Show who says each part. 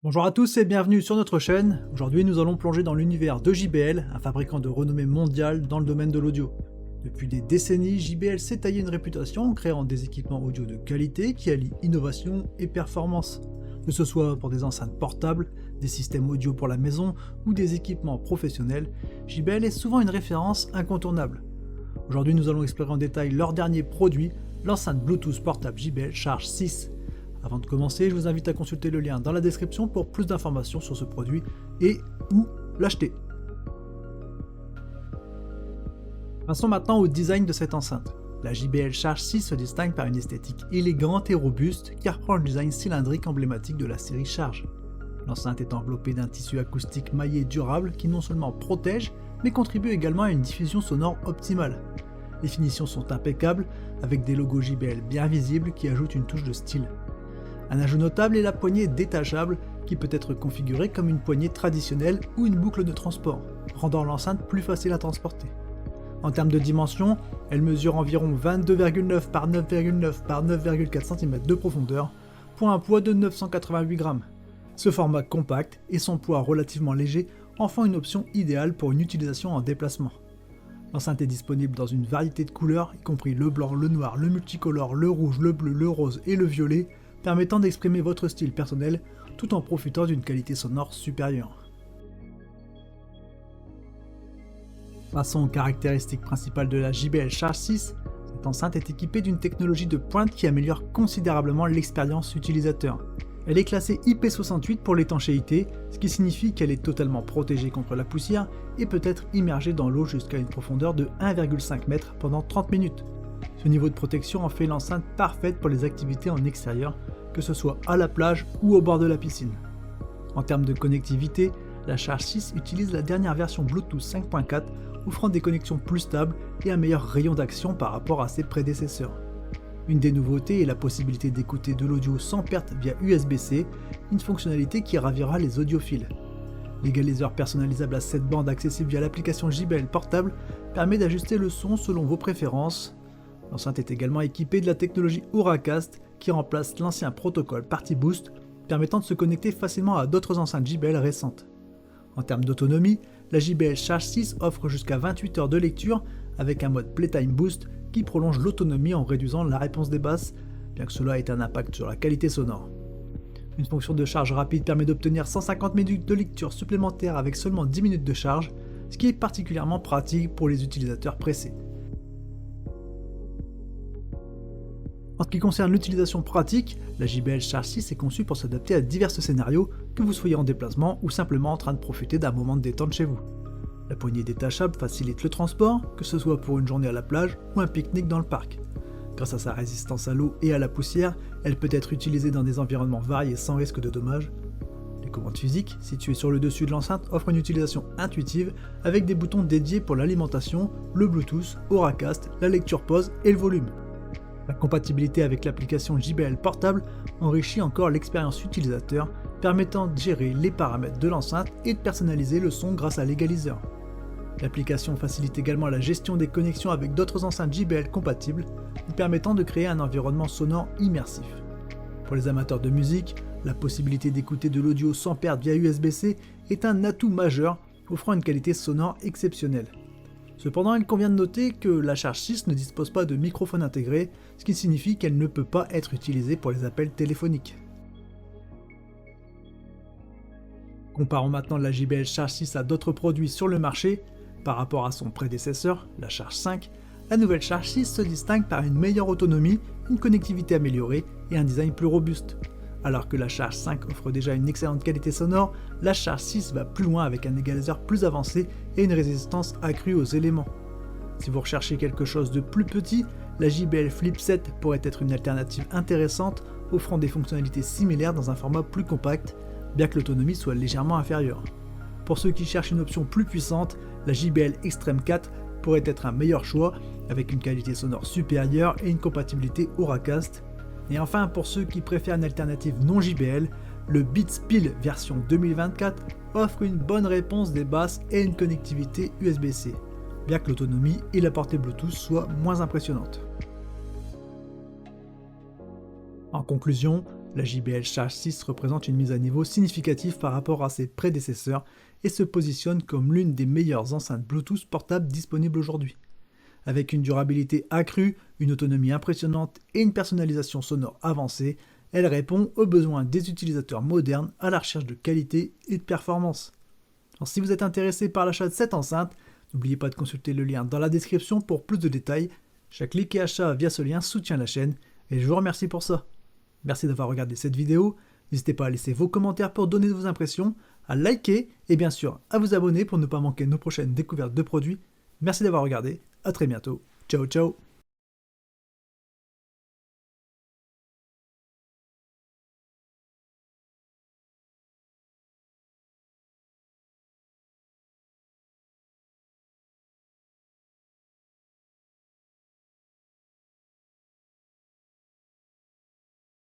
Speaker 1: Bonjour à tous et bienvenue sur notre chaîne. Aujourd'hui nous allons plonger dans l'univers de JBL, un fabricant de renommée mondiale dans le domaine de l'audio. Depuis des décennies, JBL s'est taillé une réputation en créant des équipements audio de qualité qui allient innovation et performance. Que ce soit pour des enceintes portables, des systèmes audio pour la maison ou des équipements professionnels, JBL est souvent une référence incontournable. Aujourd'hui nous allons explorer en détail leur dernier produit, l'enceinte Bluetooth portable JBL Charge 6. Avant de commencer, je vous invite à consulter le lien dans la description pour plus d'informations sur ce produit et où l'acheter. Passons maintenant au design de cette enceinte. La JBL Charge 6 se distingue par une esthétique élégante et robuste qui reprend le design cylindrique emblématique de la série Charge. L'enceinte est enveloppée d'un tissu acoustique maillé durable qui non seulement protège, mais contribue également à une diffusion sonore optimale. Les finitions sont impeccables, avec des logos JBL bien visibles qui ajoutent une touche de style. Un ajout notable est la poignée détachable qui peut être configurée comme une poignée traditionnelle ou une boucle de transport, rendant l'enceinte plus facile à transporter. En termes de dimension, elle mesure environ 22,9 par 9,9 par 9,4 cm de profondeur pour un poids de 988 grammes. Ce format compact et son poids relativement léger en font une option idéale pour une utilisation en déplacement. L'enceinte est disponible dans une variété de couleurs, y compris le blanc, le noir, le multicolore, le rouge, le bleu, le rose et le violet, permettant d'exprimer votre style personnel tout en profitant d'une qualité sonore supérieure. Passons aux caractéristiques principales de la JBL Charge 6. Cette enceinte est équipée d'une technologie de pointe qui améliore considérablement l'expérience utilisateur. Elle est classée IP68 pour l'étanchéité, ce qui signifie qu'elle est totalement protégée contre la poussière et peut être immergée dans l'eau jusqu'à une profondeur de 1,5 m pendant 30 minutes. Ce niveau de protection en fait l'enceinte parfaite pour les activités en extérieur, que ce soit à la plage ou au bord de la piscine. En termes de connectivité, la Charge 6 utilise la dernière version Bluetooth 5.4, offrant des connexions plus stables et un meilleur rayon d'action par rapport à ses prédécesseurs. Une des nouveautés est la possibilité d'écouter de l'audio sans perte via USB-C, une fonctionnalité qui ravira les audiophiles. L'égaliseur personnalisable à 7 bandes accessible via l'application JBL portable permet d'ajuster le son selon vos préférences. L'enceinte est également équipée de la technologie Auracast qui remplace l'ancien protocole Party Boost, permettant de se connecter facilement à d'autres enceintes JBL récentes. En termes d'autonomie, la JBL Charge 6 offre jusqu'à 28 heures de lecture avec un mode Playtime Boost qui prolonge l'autonomie en réduisant la réponse des basses, bien que cela ait un impact sur la qualité sonore. Une fonction de charge rapide permet d'obtenir 150 minutes de lecture supplémentaires avec seulement 10 minutes de charge, ce qui est particulièrement pratique pour les utilisateurs pressés. En ce qui concerne l'utilisation pratique, la JBL Charge 6 est conçue pour s'adapter à divers scénarios, que vous soyez en déplacement ou simplement en train de profiter d'un moment de détente chez vous. La poignée détachable facilite le transport, que ce soit pour une journée à la plage ou un pique-nique dans le parc. Grâce à sa résistance à l'eau et à la poussière, elle peut être utilisée dans des environnements variés sans risque de dommages. Les commandes physiques, situées sur le dessus de l'enceinte, offrent une utilisation intuitive avec des boutons dédiés pour l'alimentation, le Bluetooth, Auracast, la lecture pause et le volume. La compatibilité avec l'application JBL portable enrichit encore l'expérience utilisateur, permettant de gérer les paramètres de l'enceinte et de personnaliser le son grâce à l'Égaliseur. L'application facilite également la gestion des connexions avec d'autres enceintes JBL compatibles, vous permettant de créer un environnement sonore immersif. Pour les amateurs de musique, la possibilité d'écouter de l'audio sans perte via USB-C est un atout majeur, offrant une qualité sonore exceptionnelle. Cependant, il convient de noter que la Charge 6 ne dispose pas de microphone intégré, ce qui signifie qu'elle ne peut pas être utilisée pour les appels téléphoniques. Comparons maintenant la JBL Charge 6 à d'autres produits sur le marché. Par rapport à son prédécesseur, la Charge 5, la nouvelle Charge 6 se distingue par une meilleure autonomie, une connectivité améliorée et un design plus robuste. Alors que la Charge 5 offre déjà une excellente qualité sonore, la Charge 6 va plus loin avec un égaliseur plus avancé et une résistance accrue aux éléments. Si vous recherchez quelque chose de plus petit, la JBL Flip 7 pourrait être une alternative intéressante, offrant des fonctionnalités similaires dans un format plus compact, bien que l'autonomie soit légèrement inférieure. Pour ceux qui cherchent une option plus puissante, la JBL Extreme 4 pourrait être un meilleur choix, avec une qualité sonore supérieure et une compatibilité Auracast. Et enfin, pour ceux qui préfèrent une alternative non JBL, le Beats Pill version 2024 offre une bonne réponse des basses et une connectivité USB-C, bien que l'autonomie et la portée Bluetooth soient moins impressionnantes. En conclusion, La JBL Charge 6 représente une mise à niveau significative par rapport à ses prédécesseurs et se positionne comme l'une des meilleures enceintes Bluetooth portables disponibles aujourd'hui. Avec une durabilité accrue, une autonomie impressionnante et une personnalisation sonore avancée, elle répond aux besoins des utilisateurs modernes à la recherche de qualité et de performance. Alors, si vous êtes intéressé par l'achat de cette enceinte, n'oubliez pas de consulter le lien dans la description pour plus de détails. Chaque clic et achat via ce lien soutient la chaîne et je vous remercie pour ça. Merci d'avoir regardé cette vidéo, n'hésitez pas à laisser vos commentaires pour donner vos impressions, à liker et bien sûr à vous abonner pour ne pas manquer nos prochaines découvertes de produits. Merci d'avoir regardé, à très bientôt, ciao ciao.